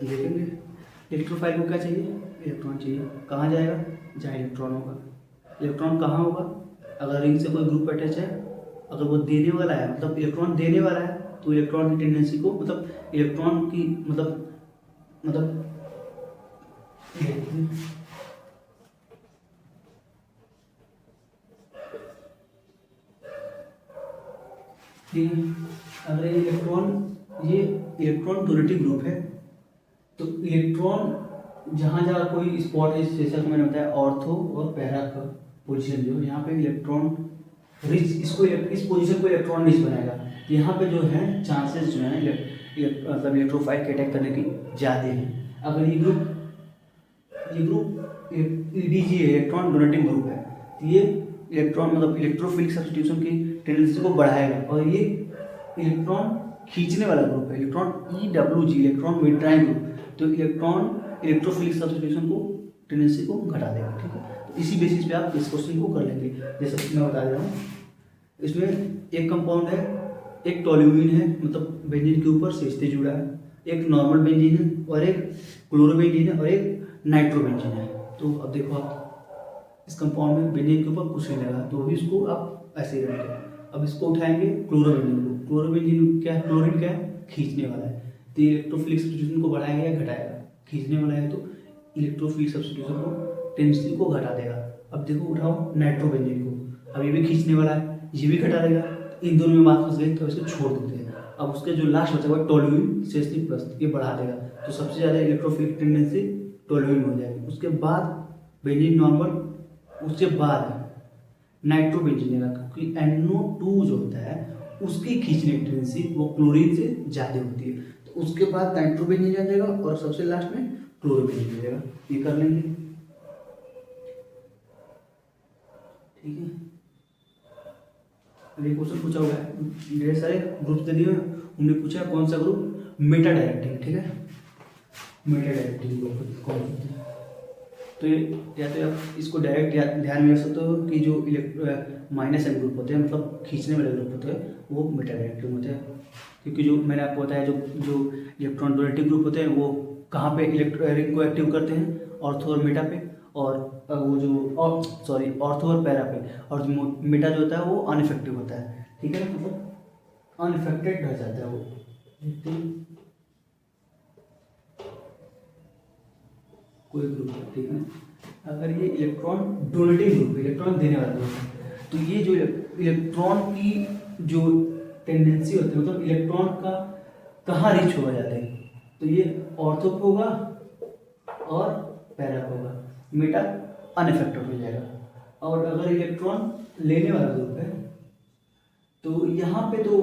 देखेंगे इलेक्ट्रोफाइल को क्या चाहिए, इलेक्ट्रॉन चाहिए, कहाँ जाएगा, जहाँ इलेक्ट्रॉन होगा। इलेक्ट्रॉन कहाँ होगा, अगर रिंग से कोई ग्रुप अटैच है, अगर वो देने वाला है मतलब इलेक्ट्रॉन देने वाला है तो इलेक्ट्रॉन की टेंडेंसी को मतलब इलेक्ट्रॉन की मतलब अगर ये इलेक्ट्रॉन डोनेटिव ग्रुप है तो इलेक्ट्रॉन जहाँ जहाँ कोई स्पॉट है, जैसा कि मैंने बताया ऑर्थो और पैरा का पोजीशन जो यहाँ पे इलेक्ट्रॉन रिच, इसको इस पोजीशन को इलेक्ट्रॉन रिच बनाएगा, तो यहाँ पे जो है चांसेस जो है मतलब इलेक्ट्रोफाइल के अटैक करने की ज़्यादा हैं। अगर ये ग्रुप EDG है, इलेक्ट्रॉन डोनेटिव ग्रुप है, तो ये इलेक्ट्रॉन मतलब इलेक्ट्रोफिलिक सब्स्टिट्यूशन की टेंडेंसी को बढ़ाएगा, और ये इलेक्ट्रॉन खींचने वाला ग्रुप है, electron EWG electron withdrawing group, तो इलेक्ट्रॉन इलेक्ट्रोफिलिक सब्स्टिट्यूशन को टेंडेंसी को घटा देगा, ठीक है। तो इसी बेसिस पे आप इस क्वेश्चन को कर लेंगे। जैसे मैं बता दे रहा हूँ, इसमें एक कंपाउंड है, एक टोल्यूमिन है मतलब बेंजीन के ऊपर से जुड़ा है, एक नॉर्मल बेंजीन है और एक क्लोरोबेंजीन है और एक नाइट्रोबेंजीन है। तो अब देखो आप इस कंपाउंड में बेंजीन के ऊपर कुछ नहीं लगा, तो भी इसको आप ऐसे ही रखेंगे। अब इसको उठाएंगे क्लोरोबेंजीन को, क्लोरोबेंजीन क्या है, क्लोरीन क्या है, खींचने वाला है, तो इलेक्ट्रोफिलिक सब्स्टिट्यूशन को बढ़ाएगा या घटाएगा, खींचने वाला है तो इलेक्ट्रोफिलिक सब्स्टिट्यूशन को टेंडेंसी को घटा देगा। अब देखो उठाओ नाइट्रोबेंजीन को, अब ये भी खींचने वाला है, ये भी घटा देगा, इन दोनों में बात फंस गई तो इसको छोड़ देते हैं। अब उसके जो लास्ट बचा हुआ टोल्यूइन CH3 प्लस, ये बढ़ा देगा, तो सबसे ज़्यादा इलेक्ट्रोफिलिक टेंडेंसी टोल्यूइन हो जाएगी। उसके बाद बेंजीन नॉर्मल, उसके बाद नाइट्रोबेंजीन देगा, क्योंकि NO2 जो होता है उसकी खींचने की टेंडेंसी वो क्लोरीन से ज़्यादा होती है। तो उसके बाद नाइट्रोबेंजीन आ जाएगा और सबसे लास्ट में क्लोरोबेंजीन आ जाएगा। ये कर लेंगे, ठीक है। अभी क्वेश्चन पूछा हुआ है, ढेर सारे ग्रुप्स दे दिए, उन्होंने पूछा कौन सा ग्रुप मेटा डायरेक्टिंग, ठीक है, मेटा डायरेक्टिंग ग्रुप कौन होते हैं। तो ये या तो आप इसको डायरेक्ट ध्यान में रख सकते हो कि जो माइनस एन ग्रुप होते हैं, मतलब खींचने वाले ग्रुप होते हैं, वो मेटा डायरेक्टिंग होते हैं। क्योंकि जो मैंने आपको बताया, जो जो इलेक्ट्रॉन डोनेटिव ग्रुप होते हैं वो कहाँ पे रिंग को एक्टिव करते हैं, ऑर्थो और मेटा पे, और वो जो सॉरी ऑर्थो और पैरा पे, और जो मेटा जो होता है वो अनइफेक्टिव होता है, ठीक है, मतलब अनइफेक्टेड रह जाता है वो, कोई ग्रुप है, ठीक है। अगर ये इलेक्ट्रॉन डोनेटिव ग्रुप, इलेक्ट्रॉन देने वाला ग्रुप है, तो ये जो इलेक्ट्रॉन की जो टेंडेंसी होती है, मतलब इलेक्ट्रॉन का कहाँ रीच होगा जाते हैं, तो ये ऑर्थो पे होगा और पैरा पे होगा, मेटा अनइफेक्टेड हो जाएगा। और अगर इलेक्ट्रॉन लेने वाला ग्रुप है तो यहाँ पे तो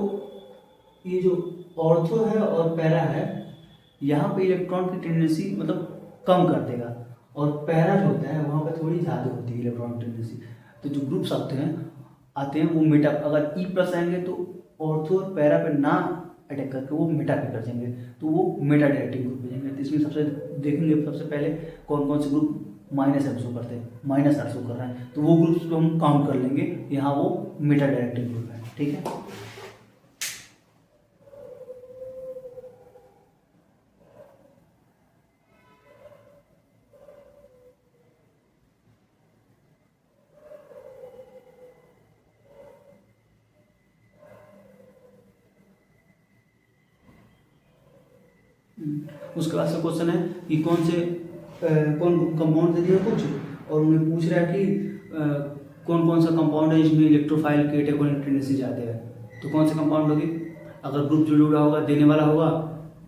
ये जो ऑर्थो है और पैरा है, यहाँ पे इलेक्ट्रॉन की टेंडेंसी मतलब कम कर देगा, और पैरा जो होता है वहाँ पे थोड़ी ज़्यादा होती है इलेक्ट्रॉन टेंडेंसी। तो जो ग्रुप्स आते हैं वो मेटा, अगर ई प्लस आएंगे तो ऑर्थो और पैरा पे ना अटैक करके वो मेटा पे कर जाएंगे, तो वो मेटा डायरेक्टिंग ग्रुप जाएंगे। तो इसमें सबसे देखेंगे सबसे पहले कौन कौन से ग्रुप माइनस एम शो करते हैं, माइनस आर शो कर रहे हैं, तो वो ग्रुप्स को हम काउंट कर लेंगे, यहाँ वो मेटा डायरेक्टिंग ग्रुप है, ठीक है। उसके बाद से क्वेश्चन है कि कौन कंपाउंड दे दिया कुछ, और उन्हें पूछ रहा है कि कौन कौन सा कंपाउंड है जिसमें इलेक्ट्रोफाइल कैटेगोरिक टेंडेंसी जाते हैं। तो कौन सा कंपाउंड होगी, अगर ग्रुप जो जुड़ा होगा देने वाला होगा,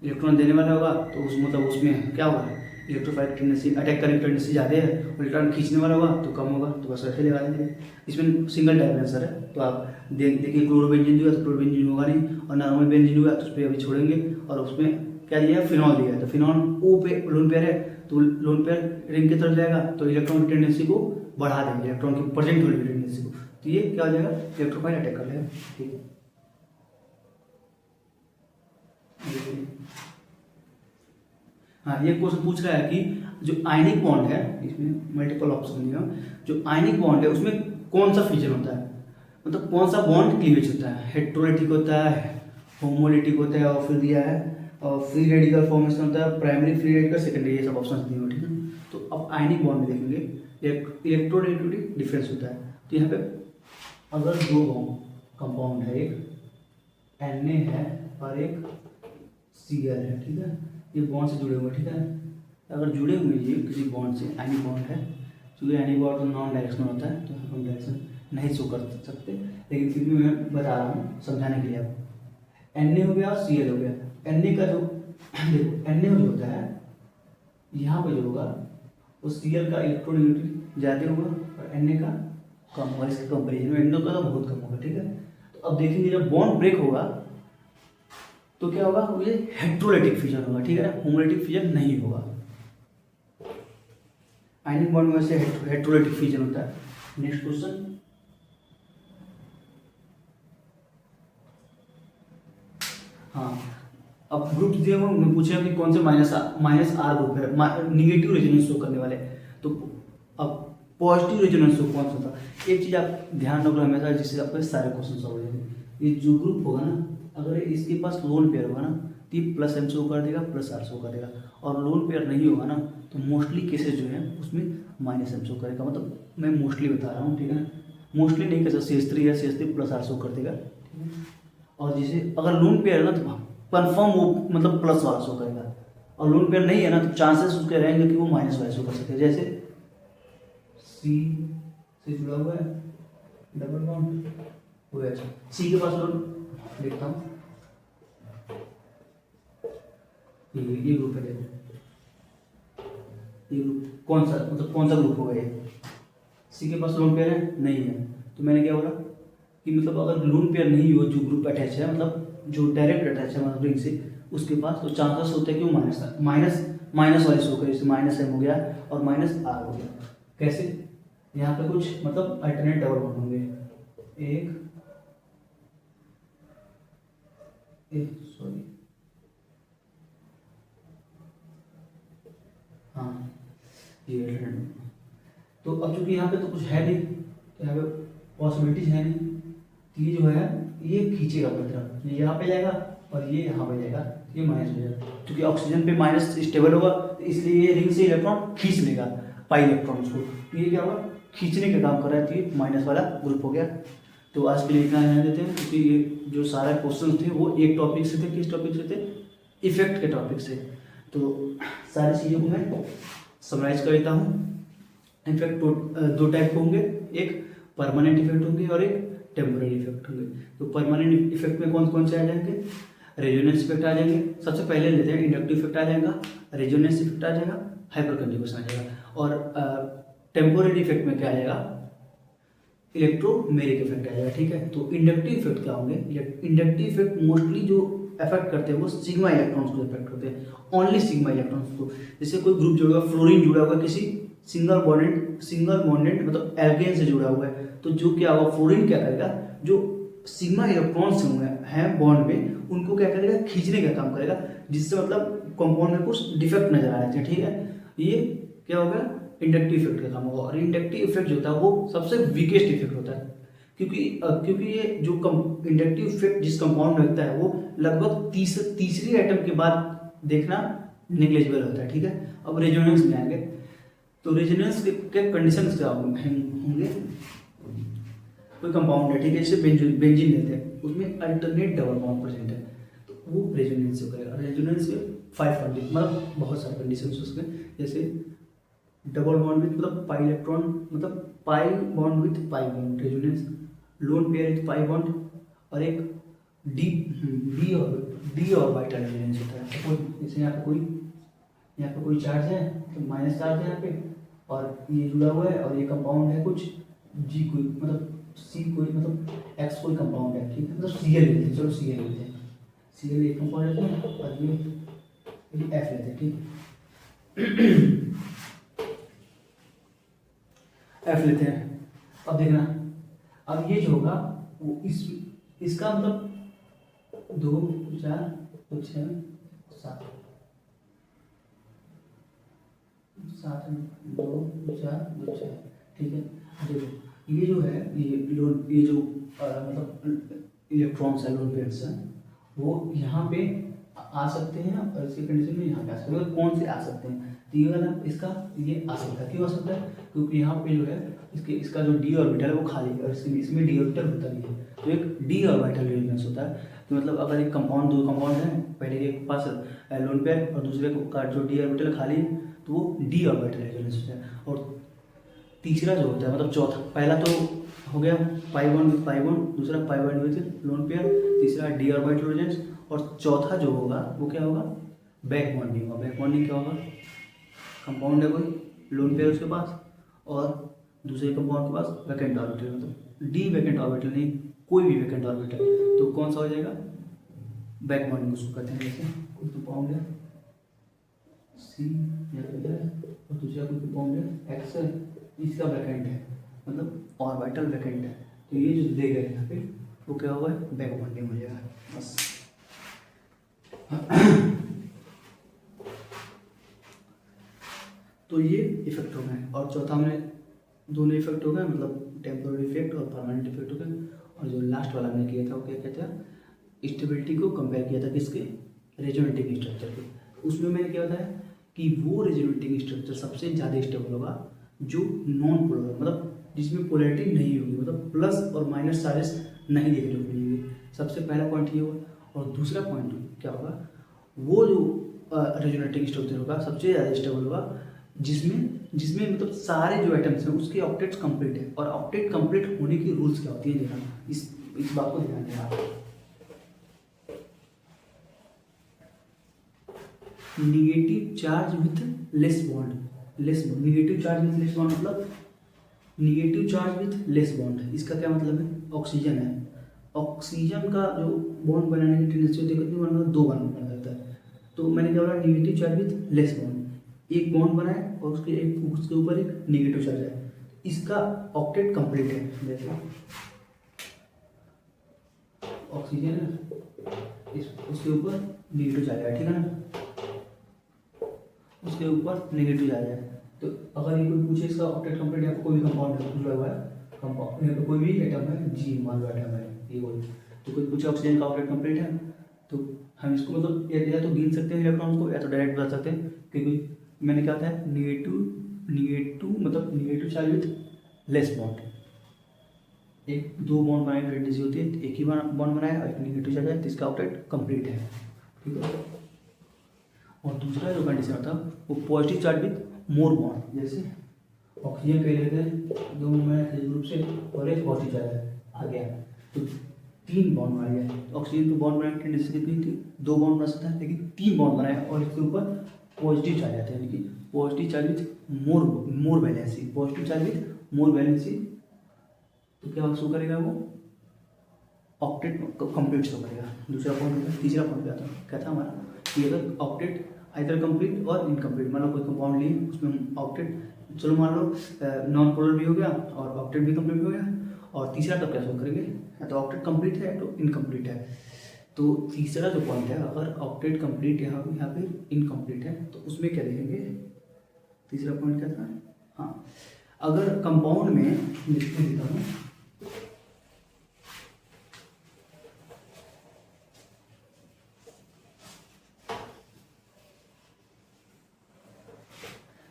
इलेक्ट्रॉन देने वाला होगा, तो उस मतलब उसमें क्या होगा, इलेक्ट्रोफाइल टेंडेंसी, अटैक करने की टेंडेंसी ज़्यादा है, और इलेक्ट्रॉन खींचने वाला होगा तो कम होगा, तो बस ऐसे लगा देंगे। इसमें सिंगल टाइप आंसर है, तो आप देखिए क्लोरोबेंजीन जो है तो क्लोरोबेंजीन होगा नहीं, और नॉर्मल बेंजीन हुआ तो उस पर अभी छोड़ेंगे, और उसमें क्या दिया है, फिनॉल दिया है, तो फिनॉल ओ पे लोन पेयर है, तो लोन पेयर रिंग की तरफ जाएगा तो इलेक्ट्रॉन की टेंडेंसी को बढ़ा देंगे, इलेक्ट्रॉन की प्रेजेंट होने की टेंडेंसी को, तो ये क्या हो जाएगा, इलेक्ट्रोफाइल अटैक कर लेगा, ठीक है। हाँ, ये क्वेश्चन पूछ रहा है कि जो आयनिक बॉन्ड है, इसमें मल्टीपल ऑप्शन दिया, जो आयनिक बॉन्ड है उसमें कौन सा फ्यूजन होता है, मतलब कौन सा बॉन्ड क्लीवेज होता है, हेट्रोलिटिक होता है, होमोलिटिक होता है, और फिर दिया है और फ्री रेडिकल फॉर्मेशन होता है, प्राइमरी फ्री रेडिकल, सेकेंडरी, ये सब ऑप्शन दिए हुए, ठीक है। तो अब आयनिक बॉन्ड में देखेंगे इलेक्ट्रोनेगेटिविटी डिफरेंस होता है, तो यहाँ पे अगर दो कंपाउंड है, एक Na है और एक Cl है, ठीक है, ये बॉन्ड से जुड़े हुए, ठीक है। अगर जुड़े हुए ये किसी बॉन्ड से, आयनिक बॉन्ड है, क्योंकि आयनिक बॉन्ड तो नॉन डायरेक्शनल होता है, तो हम डायरेक्शन नहीं शो कर सकते, लेकिन फिर भी मैं बता रहा हूँ समझाने के लिए आपको। Na हो गया और Cl हो गया, Na का जो देखो Na जो होता है यहाँ पर जो होगा वो Cl का इलेक्ट्रोनेगेटिविटी ज़्यादा होगा और Na का कम होगा, इसके कंपेरिजन में Na का तो बहुत कम होगा, ठीक है। तो अब देखेंगे जब बॉन्ड ब्रेक होगा तो क्या होगा, ये हेट्रोलाइटिक फ्यूजन होगा, ठीक है ना, होमोलाइटिक फ्यूजन नहीं होगा। आयनिक बॉन्ड में से हेट्रोलाइटिक फ्यूजन होता है। नेक्स्ट क्वेश्चन, हाँ, अब ग्रुप दिए हुए उन्होंने पूछा कि कौन से माइनस आर ग्रुप है, निगेटिव रेजोनेंस शो करने वाले, तो अब पॉजिटिव रेजोनेंस शो कौन सा था। एक चीज़ आप ध्यान रखो हमेशा, जिससे आपके सारे क्वेश्चन सॉल्व हो जाएंगे। ये जो ग्रुप होगा ना, अगर इसके पास लोन पेयर होगा ना तो ये प्लस एम शो कर देगा, प्लस आर शो करेगा, और लोन पेयर नहीं होगा ना तो मोस्टली केसेस जो है उसमें माइनस एम शो करेगा, मतलब मैं मोस्टली बता रहा हूँ, ठीक है ना, मोस्टली नहीं कर सकते, CH3 या CH3 प्लस आर शो कर देगा, ठीक है। और जैसे अगर लोन पेयर है ना तो कन्फर्म वो मतलब प्लस वाला शो करेगा, और लोन पेयर नहीं है ना तो चांसेस उसके रहेंगे कि वो माइनस वाला शो कर सकते हैं। जैसे सी से जुड़ा हुआ है डबल बॉन्ड, वो है सी के पास लोन देखता हूँ, ये ग्रुप है, देखो ये ग्रुप कौन सा, मतलब कौन सा ग्रुप होगा ये? सी के पास लोन पेयर है नहीं है, तो मैंने क्या बोला कि मतलब अगर लोन पेयर नहीं हो, जो ग्रुप अटैच है, मतलब जो डायरेक्ट अटैच है मतलब रिंग से, उसके पास तो चांसेस होते हैं कि वो माइनस वाले शो करे, जैसे माइनस एम हो गया और माइनस आर हो गया। कैसे? यहाँ पे कुछ मतलब अल्टरनेट डबल बॉन्ड होंगे, सॉरी हाँ ये अल्टरनेट। तो अब चूंकि यहाँ पे तो कुछ है नहीं, तो यहाँ पे पॉसिबिलिटीज है नहीं, तो ये जो है ये खींचेगा अपनी तरफ, ये यहाँ पे जाएगा और ये यहाँ पे जाएगा, ये माइनस हो जाएगा, क्योंकि ऑक्सीजन पे माइनस स्टेबल होगा, तो इसलिए ये रिंग से इलेक्ट्रॉन खींच लेगा पाई इलेक्ट्रॉन्स को, तो ये क्या होगा, खींचने का काम कर रहा है, तो ये माइनस वाला ग्रुप हो गया। तो आज के लिए इतना ध्यान देते हैं, क्योंकि ये जो सारे क्वेश्चन थे वो एक टॉपिक से थे, किस टॉपिक से थे? इफेक्ट के टॉपिक से। तो सारी चीज़ों को मैं समराइज कर देता हूँ। इफेक्ट दो टाइप के होंगे, एक परमानेंट इफेक्ट होंगे और एक टेम्पोररी इफेक्ट होंगे। तो परमानेंट इफेक्ट में कौन कौन से आ जाएंगे? रेजोनेंस इफेक्ट आ जाएंगे, सबसे पहले लेते हैं इंडक्टिव इफेक्ट आ जाएगा, रेजोनेंस इफेक्ट आ जाएगा, हाइपर कंजुगेशन आ जाएगा। और टेम्पोररी इफेक्ट में क्या आ जाएगा? इलेक्ट्रोमेरिक इफेक्ट आ जाएगा। ठीक है, तो इंडक्टिव इफेक्ट क्या होंगे? इंडक्टिव इफेक्ट मोस्टली जो अफेक्ट करते हैं वो सिग्मा इलेक्ट्रॉन्स को इफेक्ट करते हैं, ओनली सिग्मा इलेक्ट्रॉन्स को। जैसे कोई ग्रुप जुड़ा हुआ, फ्लोरीन जुड़ा हुआ किसी सिंगल बॉन्डेड मतलब एल्केन से जुड़ा हुआ है, तो जो क्या होगा, फ्लोरीन क्या करेगा, जो सिग्मा इलेक्ट्रॉन्स हुए हैं बॉन्ड में, उनको क्या करेगा, खींचने का काम करेगा, जिससे मतलब कंपाउंड में कुछ डिफेक्ट नजर आ रहे थे। ठीक है, ये क्या होगा, इंडक्टिव इफेक्ट का काम होगा। और इंडक्टिव इफेक्ट जो होता है वो सबसे वीकेस्ट इफेक्ट होता है, क्योंकि ये जो इंडक्टिव इफेक्ट जिस कंपाउंड में लगता है वो लगभग तीसरी आइटम के बाद देखना निग्लेजिबल होता है। ठीक है, अब रेजोनेंस में आएंगे, तो रेजोनेंस के कंडीशंस क्या होंगे? कोई कंपाउंड है, ठीक है, जैसे बेंजीन लेते हैं, उसमें अल्टरनेट डबल बॉन्ड प्रेजेंट है, तो वो रेजोनेंस से करेगा। रेजोनेंस के 5 कंडीशन, मतलब बहुत सारे कंडीशन उसमें, जैसे डबल बॉन्ड विथ मतलब पाई इलेक्ट्रॉन, मतलब पाई bond with pi bond resonance, lone pair with pi bond, और एक डी और वाइटल रेजोनेंस होता है। सपोज जैसे यहाँ पे कोई चार्ज है, तो माइनस चार्ज है यहाँ पे, और ये जुड़ा हुआ है, और ये कंपाउंड है कुछ जी कोई मतलब सी कोई मतलब एक्स कोई कंपाउंड है। ठीक है, मतलब सीएल लेते हैं, चलो सीएल लेते हैं, सीएल एक कंपाउंड लेते हैं, और ये एफ लेते हैं। ठीक, एफ लेते हैं। अब देखना, अब ये जो होगा वो इसका मतलब 2 4 6 7 7 2 4 2 6। ठीक है, देखो ये जो है, ये जो मतलब इलेक्ट्रॉन्स है, लोन पेयर्स हैं, वो यहाँ पे आ सकते हैं, और इसके कंडीशन में यहाँ पे आ सकते हैं। कौन से आ सकते हैं? तो ये वाला इसका ये आ सकता है। क्यों आ सकता है? क्योंकि यहाँ पे जो है इसका जो डी ऑर्बिटल है वो खाली है, और इसमें डी ऑर्बिटल होता नहीं है, तो एक डी ऑर्बिटल रेजोनेंस होता है। तो मतलब अगर एक कंपाउंड, दो कंपाउंड है, पहले के पास लोन पेयर और दूसरे का जो डी ऑर्बिटल खाली है, तो वो डी ऑर्बिटल रेजोनेंस होता है। और तीसरा जो होता है, मतलब चौथा, पहला तो हो गया pi bond with pi bond, दूसरा pi bond with lone pair, तीसरा डी ऑर्बिटल रेजोनेंस, और चौथा जो होगा वो क्या होगा, बैक बॉन्डिंग होगा। बैक बॉन्डिंग क्या होगा, कंपाउंड है कोई, लोन पेयर उसके पास, और दूसरे कंपाउंड के पास वैकेंट ऑर्बिटल, मतलब डी वैकेंट ऑर्बिटल नहीं, कोई भी वैकेंट ऑर्बिटल, तो कौन सा हो जाएगा, बैक बॉन्डिंग उसको कहते हैं। जैसे कोई कंपाउंड है सी या और दूसरा कोई कंपाउंड है एक्स है, इसका वैकेंट है, मतलब ऑर्बिटल वैकेंट है, तो ये जो दे गए यहाँ पे वो क्या होगा, बैक बॉन्डिंग हो जाएगा बस। तो ये इफेक्ट हो गए, और चौथा में दोनों इफेक्ट हो गए, मतलब टेम्पोररी इफेक्ट और परमानेंट इफेक्ट हो गए। और जो लास्ट वाला हमने किया था वो क्या कहते हैं, स्टेबिलिटी को कंपेयर किया था किसके, रेजोनेटिंग स्ट्रक्चर के। उसमें मैंने क्या बताया कि वो रेजोनेटिंग स्ट्रक्चर सबसे ज़्यादा स्टेबल होगा जो नॉन पोलर, मतलब जिसमें पोलैरिटी नहीं होगी, मतलब प्लस और माइनस चार्जेस नहीं देखने को मिलेंगे। सबसे पहला पॉइंट ये होगा। और दूसरा पॉइंट क्या होगा, वो जो रेजोनेटिंग स्ट्रक्चर होगा सबसे ज़्यादा स्टेबल होगा जिसमें मतलब सारे जो आइटम्स हैं उसके ऑक्टेट्स कंप्लीट है। और ऑक्टेट कंप्लीट होने की रूल्स क्या होती है, देखना, इस बात को ध्यान देना। Negative charge with less bond, negative charge with less bond मतलब negative charge with less bond, इसका क्या मतलब है? ऑक्सीजन है, ऑक्सीजन का जो बॉन्ड बनाने की टेंडेंसी होती है कितनी बन, 2 बॉन्ड बन जाता है। तो मैंने क्या बोला, negative charge with less bond, एक बॉन्ड बनाए और उसके ऊपर एक निगेटिव चार्ज है, इसका ऑक्टेट कंप्लीट है। देखो ऑक्सीजन है, उसके ऊपर निगेटिव चार्ज है, ठीक है ना, उसके ऊपर नेगेटिव चार्ज है। तो अगर ये कोई पूछे इसका ऑक्टेट कंप्लीट है, कोई भी कंपाउंड जुड़ा हुआ है, कंपाउंड यहाँ पे कोई भी एटम है, जी मान लो एटम है ये कोई, तो कोई पूछे ऑक्सीजन का ऑक्टेट कंप्लीट है, तो हम इसको मतलब या तो गिन सकते हैं इलेक्ट्रॉन को, या तो डायरेक्ट बता सकते हैं, क्योंकि मैंने क्या था निगेटिव मतलब negative charge with less bond, एक 2 बॉन्ड बनाने की टेंडेंसी होती है, एक ही बॉन्ड बनाया और एक निगेटिव चार्ज है, तो इसका ऑक्टेट कंप्लीट है, ठीक है। और दूसरा जो कंडीशन था वो positive charge with more bond, जैसे ऑक्सीजन पे लेते हैं 2 में ग्रुप से और एक पॉजिटिव चार्ज है आ गया, तो 3 बॉन्ड बना गया। ऑक्सीजन पे बॉन्ड बनाने की टेंडेंसी कितनी थी, 2 बॉन्ड बना सकता है, लेकिन 3 बॉन्ड बनाया और इसके ऊपर पॉजिटिव चार्ज आता है, यानी कि positive charge with more valency, positive charge with more valency, तो क्या शो करेगा वो ऑक्टेट कंप्लीट शो करेगा। दूसरा पॉइंट होगा, तीसरा पॉइंट क्या था हमारा कि अगर ऑक्टेट आइदर कंप्लीट और इनकम्प्लीट, मान लो कोई कंपाउंड लिए उसमें हम ऑक्टेट, चलो मान लो नॉन पोलर भी हो गया और ऑक्टेट भी कंप्लीट हो गया, और तीसरा तब क्या शो करेंगे, या तो ऑक्टेट कंप्लीट है या तो इनकम्प्लीट है। तो तीसरा जो पॉइंट है, अगर ऑक्टेट कंप्लीट यहाँ पे इनकम्प्लीट है तो उसमें क्या देखेंगे, तीसरा पॉइंट क्या था, हाँ अगर कंपाउंड में लिखता हूँ,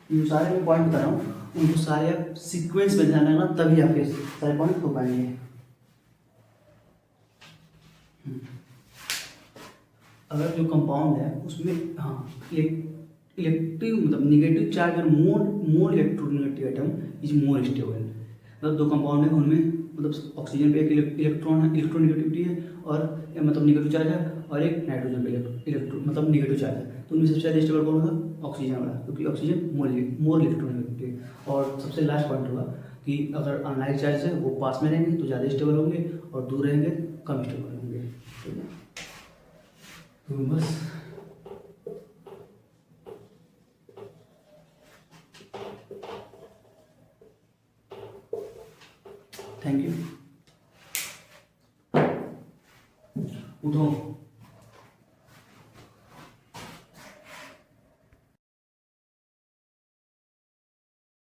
जो सारे मैं पॉइंट बता रहा हूँ उनको सारे आप सीक्वेंस में ध्यान रखना, तभी आपके सारे पॉइंट हो पाएंगे। अगर जो कंपाउंड है उसमें हाँ इलेक्टिव मतलब निगेटिव चार्ज और more electronegative item is more stable, मतलब 2 कंपाउंड है उनमें मतलब ऑक्सीजन पे एक इलेक्ट्रॉन है, इलेक्ट्रोनेगेटिविटी है, और मतलब निगेटिव चार्ज है, और एक नाइट्रोजन पे मतलब निगेटिव चार्ज है, तो उनमें सबसे ज़्यादा स्टेबल कौन होगा, ऑक्सीजन वाला, क्योंकि ऑक्सीजन मोर इलेक्ट्रोनेगेटिव है। और सबसे लास्ट पॉइंट होगा कि अगर अनलाइक चार्ज है वो पास में रहेंगे तो ज़्यादा स्टेबल होंगे, और दूर रहेंगे कम स्टेबल होंगे, ठीक है। तो बस थैंक यू। उठो।